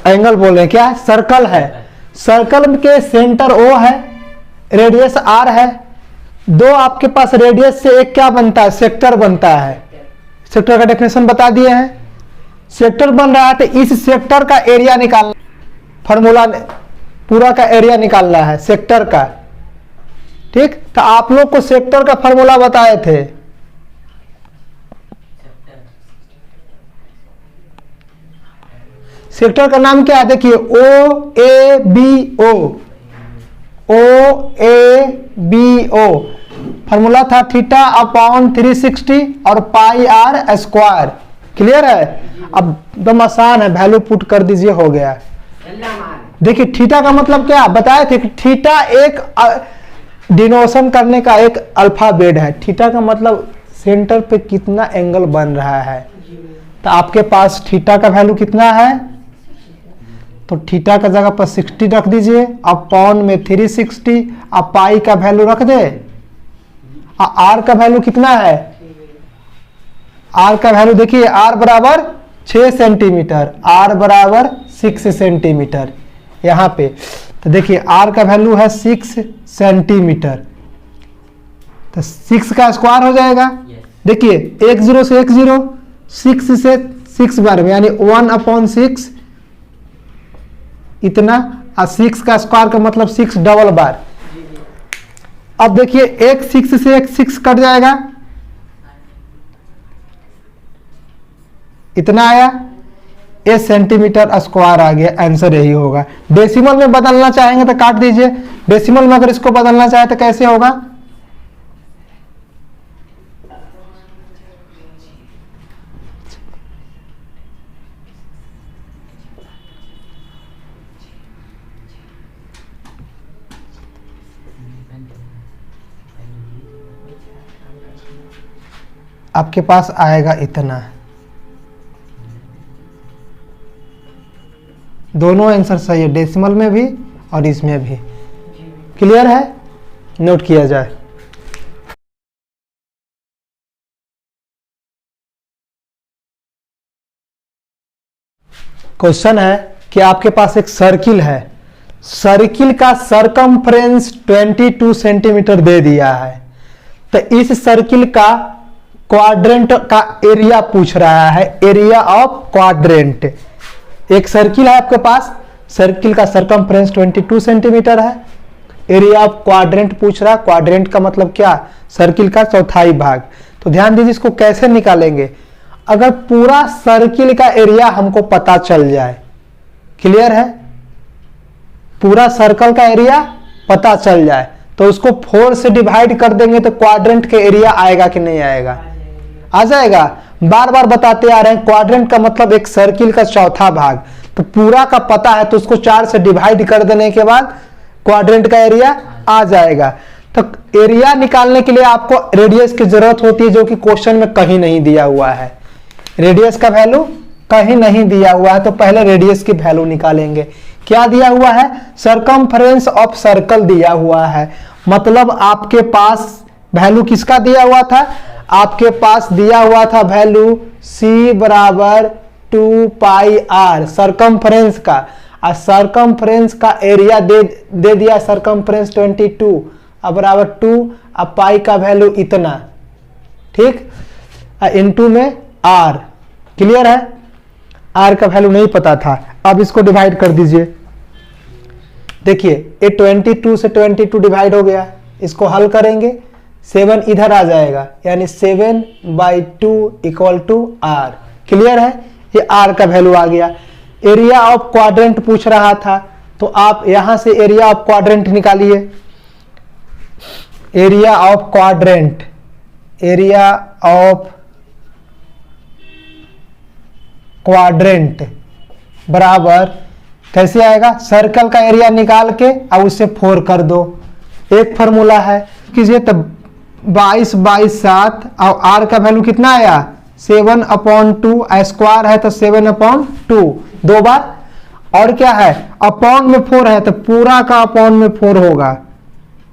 Angle बोल रहे हैं, क्या है, सर्कल है, सर्कल के सेंटर O है, रेडियस R है, दो आपके पास रेडियस से एक क्या बनता है, सेक्टर बनता है। सेक्टर का डेफिनेशन बता दिए हैं। सेक्टर बन रहा है तो इस सेक्टर का एरिया निकालना, फॉर्मूला पूरा का एरिया निकालना है सेक्टर का। ठीक, तो आप लोग को सेक्टर का फॉर्मूला बताए थे। सेक्टर का नाम क्या है, देखिए OABO फॉर्मूला था थीटा अपॉन 360 और पाई आर स्क्वायर। क्लियर है? अब एकदम आसान है, वैल्यू पुट कर दीजिए, हो गया। देखिए थीटा का मतलब क्या बताए थे कि थीटा एक डिनोशन करने का एक अल्फाबेट है। थीटा का मतलब सेंटर पे कितना एंगल बन रहा है। तो आपके पास थीटा का वैल्यू कितना है, तो थीटा का जगह पर 60 रख दीजिए, अपॉन में 360, अब पाई का वैल्यू रख दे। आर का वैल्यू कितना है, आर का वैल्यू देखिए, आर बराबर 6 सेंटीमीटर, आर बराबर 6 सेंटीमीटर यहां पे। तो देखिए आर का वैल्यू है 6 सेंटीमीटर, तो 6 का स्क्वायर हो जाएगा। देखिए 10 से 10, 6 से 6 बार में, यानी 1/6 इतना, और 6 का स्क्वायर का मतलब 6 डबल बार। अब देखिए एक 6 से एक 6 कट जाएगा, इतना आया, 8 सेंटीमीटर स्क्वायर आ गया। आंसर यही होगा। डेसिमल में बदलना चाहेंगे तो काट दीजिए, डेसिमल में अगर इसको बदलना चाहे तो कैसे होगा, आपके पास आएगा इतना। दोनों आंसर सही है, डेसिमल में भी और इसमें भी। क्लियर है? नोट किया जाए। क्वेश्चन है कि आपके पास एक सर्किल है, सर्किल का सरकमफ्रेंस 22 सेंटीमीटर दे दिया है। तो इस सर्किल का क्वाड्रेंट का एरिया पूछ रहा है, एरिया ऑफ क्वाड्रेंट। एक सर्किल है आपके पास, सर्किल का सरकमफ्रेंस 22 सेंटीमीटर है, एरिया ऑफ क्वाड्रेंट पूछ रहा है। क्वाड्रेंट का मतलब क्या, सर्किल का चौथाई भाग। तो ध्यान दीजिए इसको कैसे निकालेंगे, अगर पूरा सर्किल का एरिया हमको पता चल जाए। क्लियर है? पूरा सर्कल का एरिया पता चल जाए तो उसको 4 से डिवाइड कर देंगे तो क्वाड्रेंट के एरिया आएगा कि नहीं आएगा, आ जाएगा। बार बार बताते आ रहे हैं, क्वाड्रेंट का मतलब एक सर्किल का चौथा भाग। तो पूरा का पता है तो उसको 4 से डिवाइड कर देने के बाद क्वाड्रेंट का एरिया आ जाएगा। तो एरिया निकालने के लिए आपको रेडियस की जरूरत होती है, जो कि क्वेश्चन में कहीं नहीं दिया हुआ है। रेडियस का वैल्यू कहीं नहीं दिया हुआ है, तो पहले रेडियस की वैल्यू निकालेंगे। क्या दिया हुआ है, सरकमफ्रेंस ऑफ सर्कल दिया हुआ है। मतलब आपके पास वैल्यू किसका दिया हुआ था, आपके पास दिया हुआ था वैल्यू C बराबर 2 पाई आर सरकमफ्रेंस का, और सरकमफ्रेंस का एरिया दे दिया सरकमफ्रेंस 22 अब बराबर 2, अब पाई का वैल्यू इतना। ठीक, इनटू में आर। क्लियर है? आर का वैल्यू नहीं पता था। अब इसको डिवाइड कर दीजिए। देखिए ये 22 से 22 डिवाइड हो गया, इसको हल करेंगे 7 इधर आ जाएगा, यानी 7/2 इक्वल टू आर। क्लियर है? ये आर का वैल्यू आ गया। एरिया ऑफ क्वाड्रेंट पूछ रहा था, तो आप यहां से एरिया ऑफ क्वाड्रेंट निकालिए। Area of quadrant, area of quadrant बराबर कैसे आएगा, सर्कल का एरिया निकाल के और उससे 4 कर दो। एक फॉर्मूला है, कीजिए तब 22/7 और आर का वैल्यू कितना आया 7/2, स्क्वायर है तो 7/2 दो बार, और क्या है अपॉन में 4 है तो पूरा का अपॉन में 4 होगा,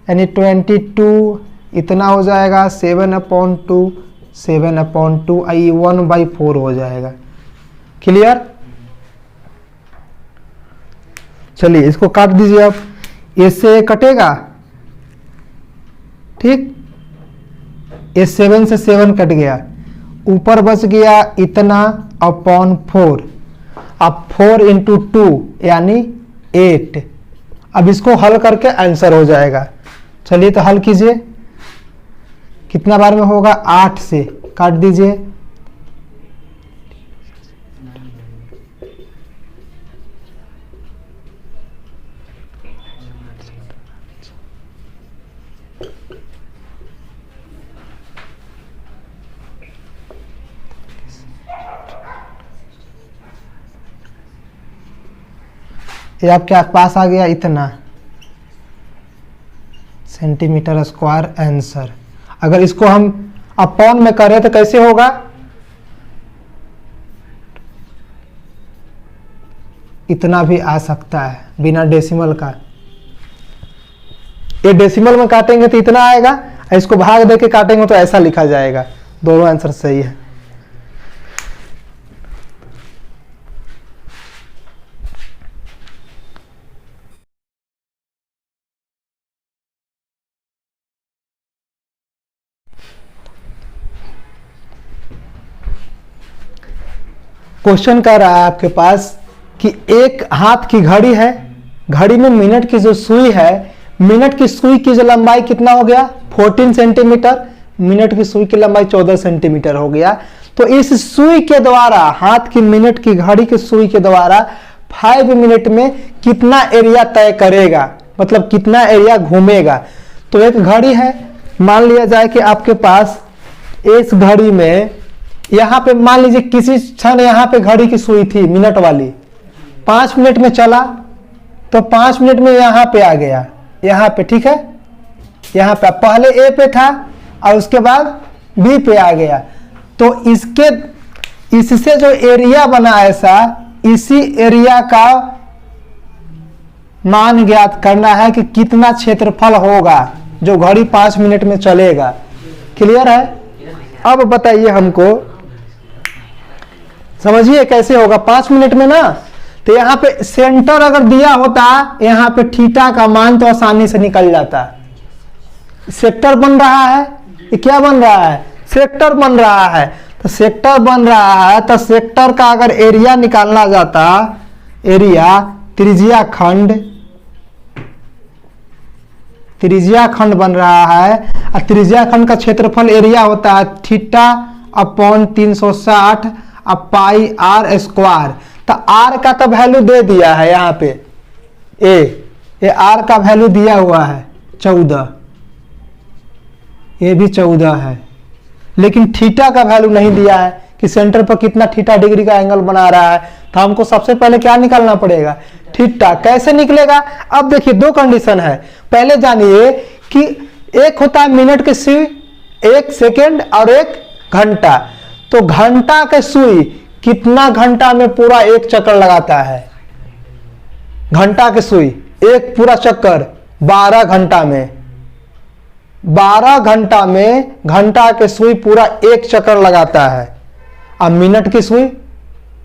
यानी 22 इतना हो जाएगा 7/2 7/2 आई 1/4 हो जाएगा। क्लियर? चलिए इसको काट दीजिए। अब इससे कटेगा, ठीक, ये 7 से 7 कट गया, ऊपर बच गया इतना अपॉन 4। अब 4 इंटू 2 यानी 8। अब इसको हल करके आंसर हो जाएगा। चलिए तो हल कीजिए, कितना बार में होगा, 8 से काट दीजिए। ये आपके पास आ गया इतना सेंटीमीटर स्क्वायर आंसर। अगर इसको हम अपॉन में करें तो कैसे होगा, इतना भी आ सकता है बिना डेसिमल का। ये डेसिमल में काटेंगे तो इतना आएगा, इसको भाग देके काटेंगे तो ऐसा लिखा जाएगा। दोनों आंसर सही है। क्वेश्चन कर रहा है आपके पास कि एक हाथ की घड़ी है, घड़ी में मिनट की जो सुई है, मिनट की सुई की जो लंबाई कितना हो गया, 14 सेंटीमीटर, मिनट की सुई की लंबाई 14 सेंटीमीटर हो गया। तो इस सुई के द्वारा, हाथ की मिनट की घड़ी की सुई के द्वारा 5 मिनट में कितना एरिया तय करेगा, मतलब कितना एरिया घूमेगा। तो एक घड़ी है, मान लिया जाए कि आपके पास इस घड़ी में, यहां पे मान लीजिए किसी क्षण यहां पे घड़ी की सुई थी मिनट वाली, 5 मिनट में चला तो 5 मिनट में यहां पे आ गया, यहां पे, ठीक है, यहां पे पहले ए पे था और उसके बाद बी पे आ गया। तो इससे जो एरिया बना ऐसा, इसी एरिया का मान ज्ञात करना है कि कितना क्षेत्रफल होगा जो घड़ी 5 मिनट में चलेगा। क्लियर है? अब बताइए हमको, समझिए कैसे होगा 5 मिनट में ना। तो यहाँ पे सेंटर अगर दिया होता, यहाँ पे थीटा का मान तो आसानी से निकल जाता। सेक्टर बन रहा है, ये क्या बन रहा है, सेक्टर बन रहा है। तो सेक्टर बन रहा है तो सेक्टर का अगर एरिया निकालना जाता, एरिया त्रिज्या खंड बन रहा है, और त्रिज्या खंड का क्षेत्रफल एरिया होता है थीटा अपॉन 360 अब पाई आर स्क्वायर। तो आर का तो वैल्यू दे दिया है यहाँ पे, ये आर का वैल्यू दिया हुआ है 14, ये भी 14 है, लेकिन थीटा का वैल्यू नहीं दिया है कि सेंटर पर कितना थीटा डिग्री का एंगल बना रहा है। तो हमको सबसे पहले क्या निकालना पड़ेगा, थीटा। कैसे निकलेगा, अब देखिए दो कंडीशन है। पहले जानिए कि एक होता है मिनट की सुई, 1 सेकेंड और 1 घंटा। तो घंटा के सुई कितना घंटा में पूरा एक चक्कर लगाता है, घंटा के सुई एक पूरा चक्कर 12 घंटा में, 12 घंटा में घंटा के सुई पूरा एक चक्कर लगाता है। अब मिनट की सुई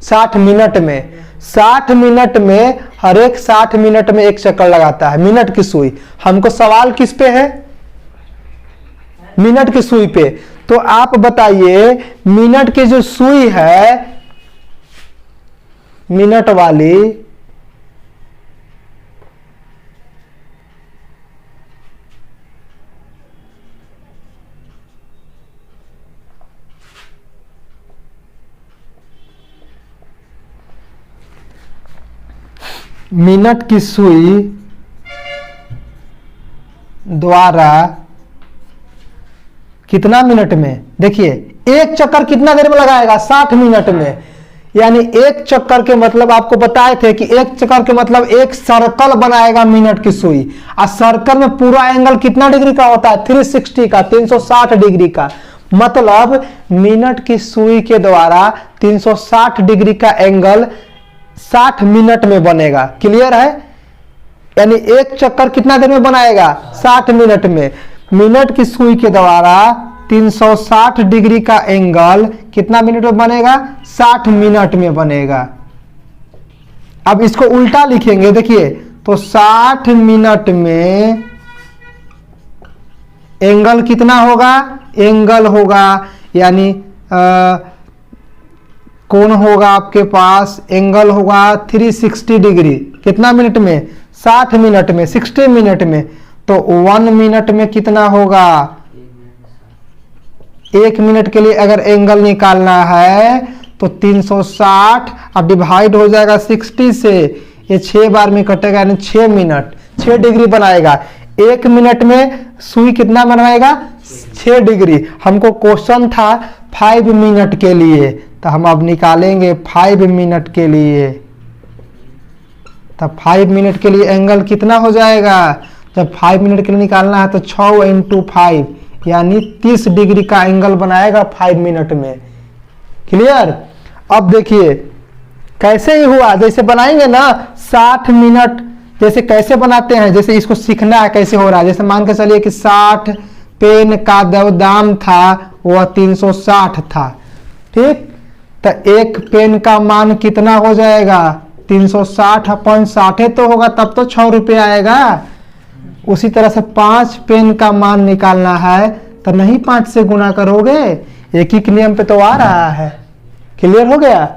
60 मिनट में, 60 मिनट में हर एक 60 मिनट में एक चक्कर लगाता है मिनट की सुई। हमको सवाल किस पे है, मिनट की सुई पे। तो आप बताइए मिनट की जो सुई है मिनट वाली, मिनट की सुई द्वारा कितना मिनट में, देखिए एक चक्कर कितना देर में लगाएगा, 60 मिनट में। यानी एक चक्कर के मतलब आपको बताए थे कि एक चक्कर के मतलब एक सर्कल बनाएगा मिनट की सुई, और सर्कल में पूरा एंगल कितना डिग्री का होता है, 360 का, 360 डिग्री का। मतलब मिनट की सुई के द्वारा 360 डिग्री का एंगल 60 मिनट में बनेगा। क्लियर है? यानी एक चक्कर कितना देर में बनाएगा, 60 मिनट में। मिनट की सुई के द्वारा 360 डिग्री का एंगल कितना मिनट में बनेगा, 60 मिनट में बनेगा। अब इसको उल्टा लिखेंगे, देखिए तो 60 मिनट में एंगल कितना होगा, एंगल होगा यानी कोण होगा आपके पास, एंगल होगा 360 डिग्री। कितना मिनट में, 60 मिनट में, 60 मिनट में। तो 1 मिनट में कितना होगा, 1 मिनट के लिए अगर एंगल निकालना है तो 360 और डिवाइड हो जाएगा 60 से, ये 6 बार में कटेगा यानी 6 मिनट, 6 डिग्री बनाएगा। 1 मिनट में सुई कितना बनाएगा, 6 डिग्री। हमको क्वेश्चन था 5 मिनट के लिए, तो हम अब निकालेंगे 5 मिनट के लिए। तब 5 मिनट के लिए एंगल कितना हो जाएगा, जब 5 मिनट के लिए निकालना है तो 6 × 5 यानी 30 डिग्री का एंगल बनाएगा 5 मिनट में। क्लियर। अब देखिए कैसे ही हुआ, जैसे बनाएंगे ना 60 मिनट, जैसे कैसे बनाते हैं, जैसे इसको सीखना है कैसे हो रहा है। जैसे मान के चलिए कि 60 पेन का दाम था वह 360 था, ठीक। तो एक पेन का मान कितना हो जाएगा, 360 अपन 60 तो होगा, तब तो 6 रुपये आएगा। उसी तरह से 5 पेन का मान निकालना है तो नहीं 5 से गुना करोगे, एक ही नियम पे तो आ रहा है। क्लियर हो गया।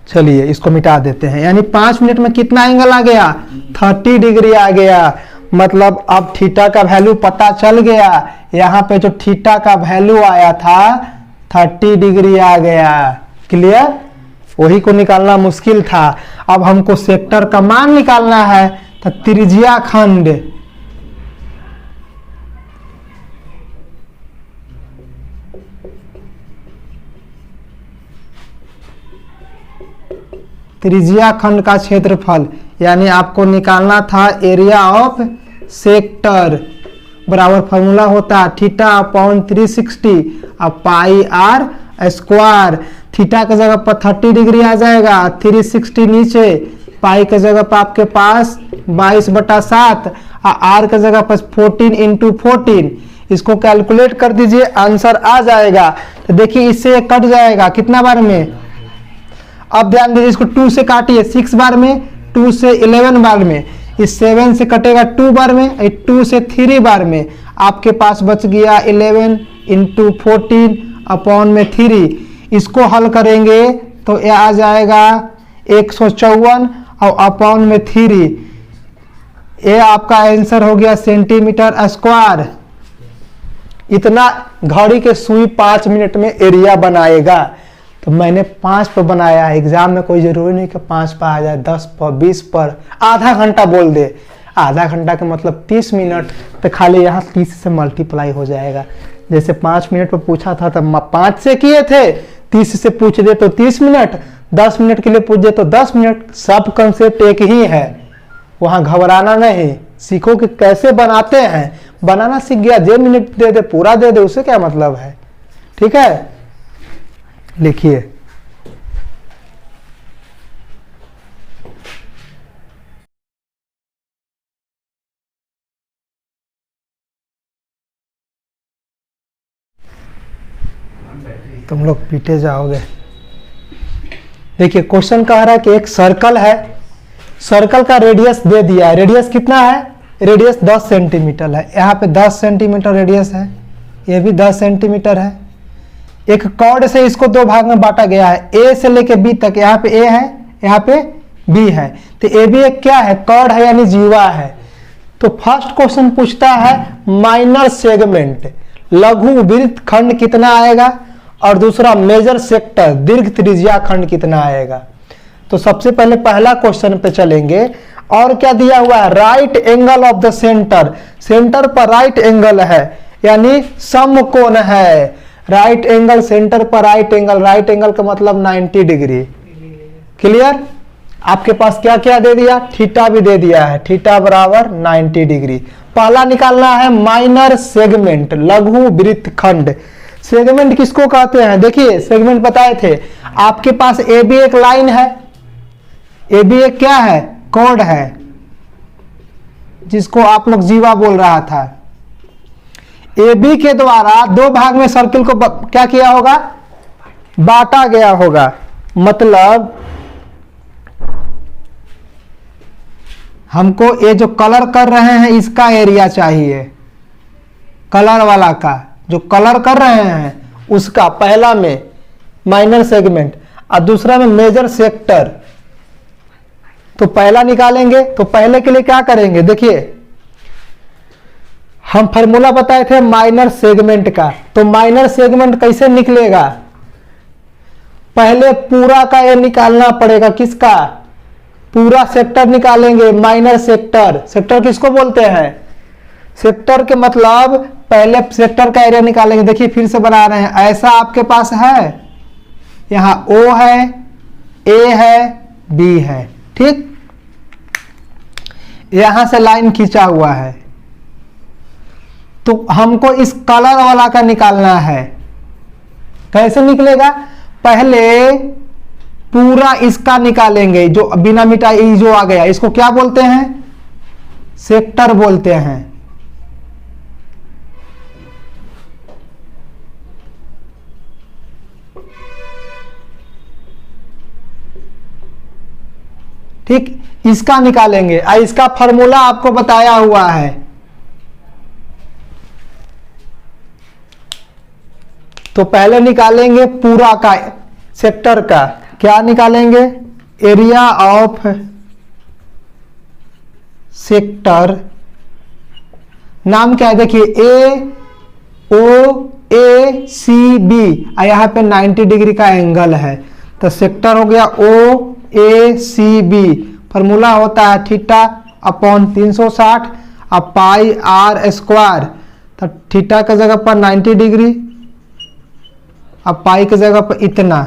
चलिए इसको मिटा देते हैं, यानी 5 मिनट में कितना एंगल आ गया, 30 डिग्री आ गया। मतलब अब थीटा का वैल्यू पता चल गया, यहाँ पे जो थीटा का वैल्यू आया था 30 डिग्री आ गया। क्लियर। वही को निकालना मुश्किल था। अब हमको सेक्टर का मान निकालना है, तो त्रिज्या खंड, त्रिज्या खंड का क्षेत्रफल, यानी आपको निकालना था एरिया ऑफ सेक्टर, बराबर फॉर्मूला होता है थीटा अपॉन 360 और पाई आर स्क्वायर। थीटा की जगह पर 30 डिग्री आ जाएगा, 360 नीचे, पाई की जगह पर आपके पास 22/7 और आर की जगह पर 14 × 14। इसको कैलकुलेट कर दीजिए, आंसर आ जाएगा। तो देखिए इससे कट जाएगा कितना बार में, अब ध्यान दीजिए इसको 2 से काटिए, 6 बार में, 2 से 11 बार में, इस 7 से कटेगा 2 बार में, 2 से 3 बार में, आपके पास बच गया 11 × 14 अपॉन में 3। इसको हल करेंगे तो यह आ जाएगा 154 और अपॉन में 3। ये आपका आंसर हो गया सेंटीमीटर स्क्वायर। इतना घड़ी के सुई 5 मिनट में एरिया बनाएगा। तो मैंने 5 पर बनाया है। एग्जाम में कोई जरूरी नहीं कि 5 पर आ जाए, 10 पर, 20 पर, आधा घंटा बोल दे। आधा घंटा का मतलब 30 मिनट, तो खाली यहाँ 30 से मल्टीप्लाई हो जाएगा। जैसे 5 मिनट पर पूछा था तो 5 से किए थे, 30 से पूछ दे तो 30 मिनट, 10 मिनट के लिए पूछ दे तो 10 मिनट। सब कंसेप्ट एक ही है, वहाँ घबराना नहीं। सीखो कि कैसे बनाते हैं, बनाना सीख गया, जे मिनट दे दे पूरा दे दे, उसे क्या मतलब है। ठीक है, लिखिए तुम लोग पीटे जाओगे। देखिए क्वेश्चन कह रहा है कि एक सर्कल है, सर्कल का रेडियस दे दिया है। रेडियस कितना है, रेडियस 10 सेंटीमीटर है। यहाँ पे 10 सेंटीमीटर रेडियस है, ये भी 10 सेंटीमीटर है। एक कॉर्ड से इसको 2 भाग में बांटा गया है, ए से लेके बी तक। यहाँ पे ए है, यहाँ पे बी है, तो ए भी एक क्या है, कॉर्ड है यानी जीवा है। तो फर्स्ट क्वेश्चन पूछता है माइनर सेगमेंट, लघु वृत्त खंड कितना आएगा, और दूसरा मेजर सेक्टर, दीर्घ त्रिज्या खंड कितना आएगा। तो सबसे पहले पहला क्वेश्चन पे चलेंगे। और क्या दिया हुआ है, right angle of the centre, centre पर राइट एंगल है यानी समकोण है। राइट एंगल, सेंटर पर राइट एंगल, राइट एंगल का मतलब 90 डिग्री। क्लियर। आपके पास क्या क्या दे दिया, थीटा भी दे दिया है, थीटा बराबर 90 डिग्री। पहला निकालना है माइनर सेगमेंट, लघु वृत्त खंड। सेगमेंट किसको कहते हैं, देखिए सेगमेंट बताए थे आपके पास। ए बी एक लाइन है, ए बी एक क्या है, कॉर्ड है, जिसको आप लोग जीवा बोल रहा था। ए बी के द्वारा 2 भाग में सर्किल को क्या किया होगा, बांटा गया होगा। मतलब हमको ये जो कलर कर रहे हैं इसका एरिया चाहिए, कलर वाला का, जो कलर कर रहे हैं उसका, पहला में माइनर सेगमेंट और दूसरा में मेजर सेक्टर। तो पहला निकालेंगे तो पहले के लिए क्या करेंगे, देखिए हम फॉर्मूला बताए थे माइनर सेगमेंट का, तो माइनर सेगमेंट कैसे निकलेगा, पहले पूरा का ये निकालना पड़ेगा, किसका, पूरा सेक्टर निकालेंगे, माइनर सेक्टर। सेक्टर किसको बोलते हैं, सेक्टर के मतलब पहले सेक्टर का एरिया निकालेंगे। देखिए फिर से बना रहे हैं, ऐसा आपके पास है, यहां O है, A है, B है, ठीक, यहां से लाइन खींचा हुआ है, तो हमको इस कलर वाला का निकालना है। कैसे निकलेगा, पहले पूरा इसका निकालेंगे, जो बिना मिटाई जो आ गया, इसको क्या बोलते हैं, सेक्टर बोलते हैं। ठीक, इसका निकालेंगे, इसका फॉर्मूला आपको बताया हुआ है। तो पहले निकालेंगे पूरा का, सेक्टर का, क्या निकालेंगे, एरिया ऑफ सेक्टर, नाम क्या है, देखिए AOACB, यहां पे 90 डिग्री का एंगल है, तो सेक्टर हो गया OACB। फॉर्मूला होता है थीटा अपॉन 360 और पाई आर स्क्वायर, तो थीटा की जगह पर 90 डिग्री, अब पाई की जगह पर इतना,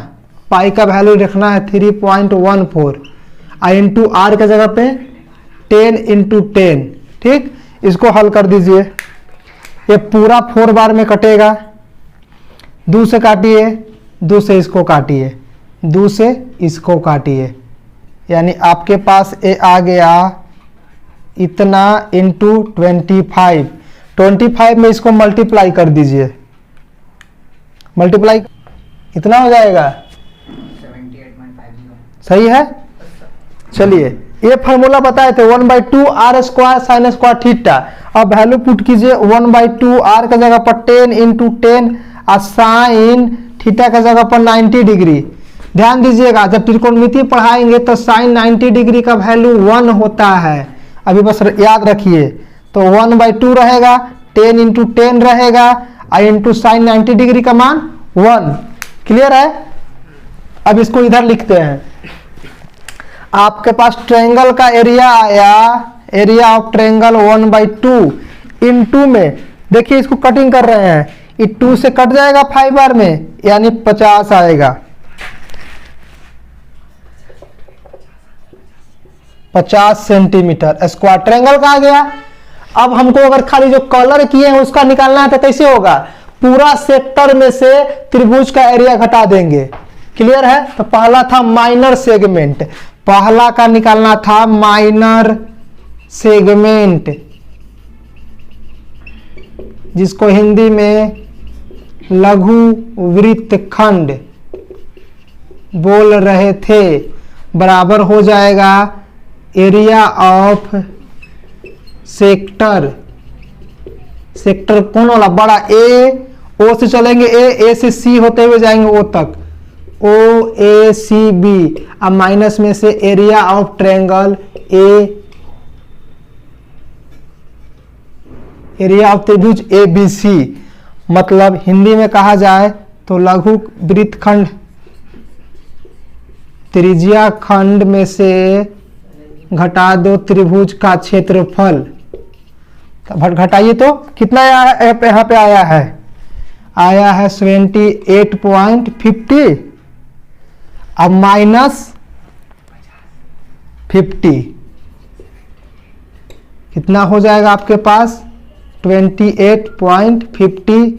पाई का वैल्यू रखना है 3.14 इंटू आर की जगह पे 10 इंटू 10। ठीक, इसको हल कर दीजिए, ये पूरा 4 बार में कटेगा, 2 से काटिए, 2 से इसको काटिए, 2 से इसको काटिए, यानी आपके पास ये आ गया इतना इंटू 25 में इसको मल्टीप्लाई कर दीजिए, मल्टीप्लाई कितना हो जाएगा, 78.50। सही है, चलिए ये फार्मूला बताए थे 1/2 R square sine square theta. अब वैल्यू पुट कीजिए, 1/2 आर का जगह पर 10 इंटू 10 और साइन थीटा का जगह पर 90 डिग्री। ध्यान दीजिएगा, जब त्रिकोणमिति पढ़ाएंगे तो साइन 90 डिग्री का वैल्यू 1 होता है, अभी बस याद रखिए। तो 1/2 रहेगा, 10 इंटू 10 रहेगा और इंटू साइन 90 डिग्री का मान 1। क्लियर है, अब इसको इधर लिखते हैं। आपके पास ट्रायंगल का एरिया आया, एरिया ऑफ ट्रायंगल 1/2 इंटू में, देखिए इसको कटिंग कर रहे हैं, ये 2 से कट जाएगा फाइबर में, यानी 50 आएगा, 50 सेंटीमीटर स्क्वायर ट्रायंगल का आ गया। अब हमको अगर खाली जो कलर किए हैं उसका निकालना है तो कैसे होगा, पूरा सेक्टर में से त्रिभुज का एरिया घटा देंगे। क्लियर है, तो पहला था माइनर सेगमेंट, पहला का निकालना था माइनर सेगमेंट, जिसको हिंदी में लघु वृत्तखंड बोल रहे थे, बराबर हो जाएगा एरिया ऑफ सेक्टर। सेक्टर कौन वाला, बड़ा ए, ओ से चलेंगे ए से सी होते हुए जाएंगे ओ तक, OACB। अब माइनस में से area of triangle area of त्रिभुज ABC, मतलब हिंदी में कहा जाए तो लघु वृत्तखंड त्रिज्या खंड में से घटा दो त्रिभुज का क्षेत्रफल। घटाइए तो कितना यहाँ पे आया है 78.50, अब माइनस 50 कितना हो जाएगा आपके पास 28.50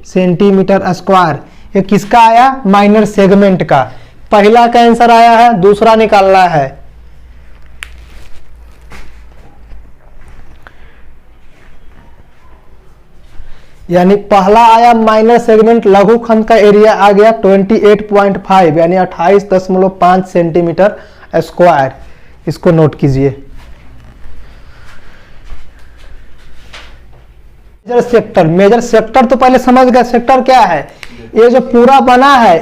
सेंटीमीटर स्क्वायर। ये किसका आया, माइनर सेगमेंट का। पहला का आंसर आया है, दूसरा निकालना है। यानी पहला आया माइनर सेगमेंट लघु खंड का एरिया आ गया 28.5 यानी 28.5 सेंटीमीटर स्क्वायर। इसको नोट कीजिए। मेजर सेक्टर तो पहले समझ गए, सेक्टर क्या है? ये जो पूरा बना है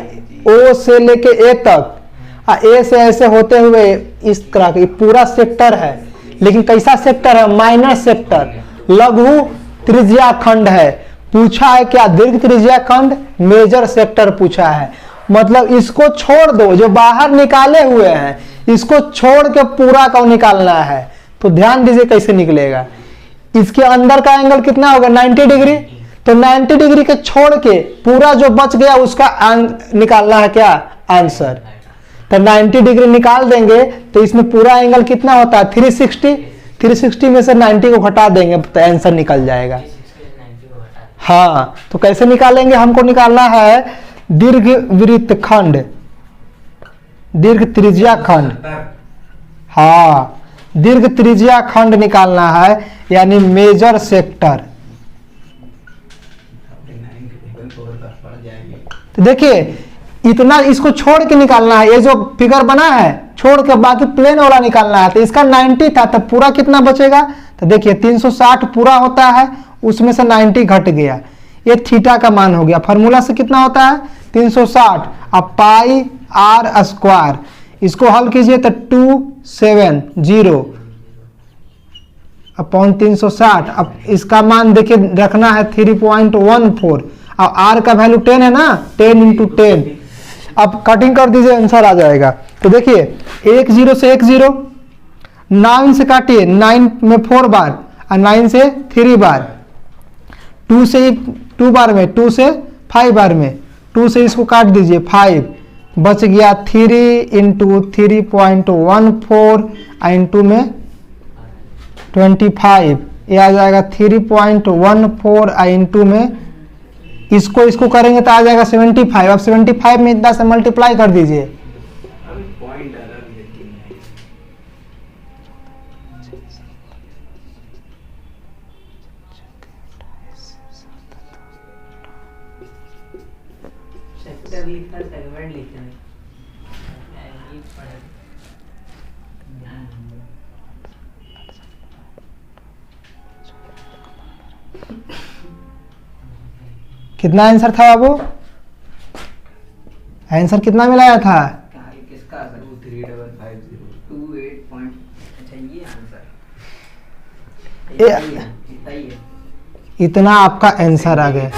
ओ से लेके ए तक, ए से ऐसे होते हुए इस तरह का पूरा सेक्टर है। लेकिन कैसा सेक्टर है? माइनर सेक्टर, लघु त्रिज्या खंड है। पूछा है क्या? दीर्घ त्रिज्या खंड, मेजर सेक्टर पूछा है। मतलब इसको छोड़ दो, जो बाहर निकाले हुए हैं इसको छोड़ के पूरा को निकालना है। तो ध्यान दीजिए कैसे निकलेगा। इसके अंदर का एंगल कितना होगा? 90 डिग्री। तो 90 डिग्री के छोड़ के पूरा जो बच गया उसका निकालना है क्या? आंसर। तो 90 डिग्री निकाल देंगे तो इसमें पूरा एंगल कितना होता है? 360। 360 में से 90 को घटा देंगे तो आंसर निकल जाएगा। हाँ, तो कैसे निकालेंगे? हमको निकालना है दीर्घ वृत्त खंड, दीर्घ त्रिज्या खंड। हाँ, दीर्घ त्रिज्या खंड निकालना है, यानी मेजर सेक्टर। तो देखिए इतना इसको छोड़ के निकालना है। ये जो फिगर बना है छोड़ के बाकी प्लेन वाला निकालना है। तो इसका 90 था तो पूरा कितना बचेगा? तो देखिए 360 पूरा होता है, उसमें से 90 घट गया, ये थीटा का मान हो गया। फॉर्मूला से कितना होता है? 360 अब पाई आर स्क्वायर। इसको हल कीजिए तो 270 अपॉन 360। अब इसका मान देखिए रखना है 3.14। अब आर का वैल्यू 10 है ना, 10 इंटू 10। अब कटिंग कर दीजिए, आंसर आ जाएगा। तो देखिए 1 0 से 1 0, 9 से काटिए, 9 में 4 बार और 9 से 3 बार, 2 से 2 बार में, 2 से 5 बार में, 2 से इसको काट दीजिए 5, बच गया 3 इंटू 3.14 इंटू में 25, ये आ जाएगा 3.14 इंटू में इसको करेंगे तो आ जाएगा 75। अब 75 में इतना से मल्टीप्लाई कर दीजिए। कितना आंसर था बाबू? आंसर कितना मिलाया था? किसका? 3550 अच्छा ये आंसर इतना आपका आंसर आ गया।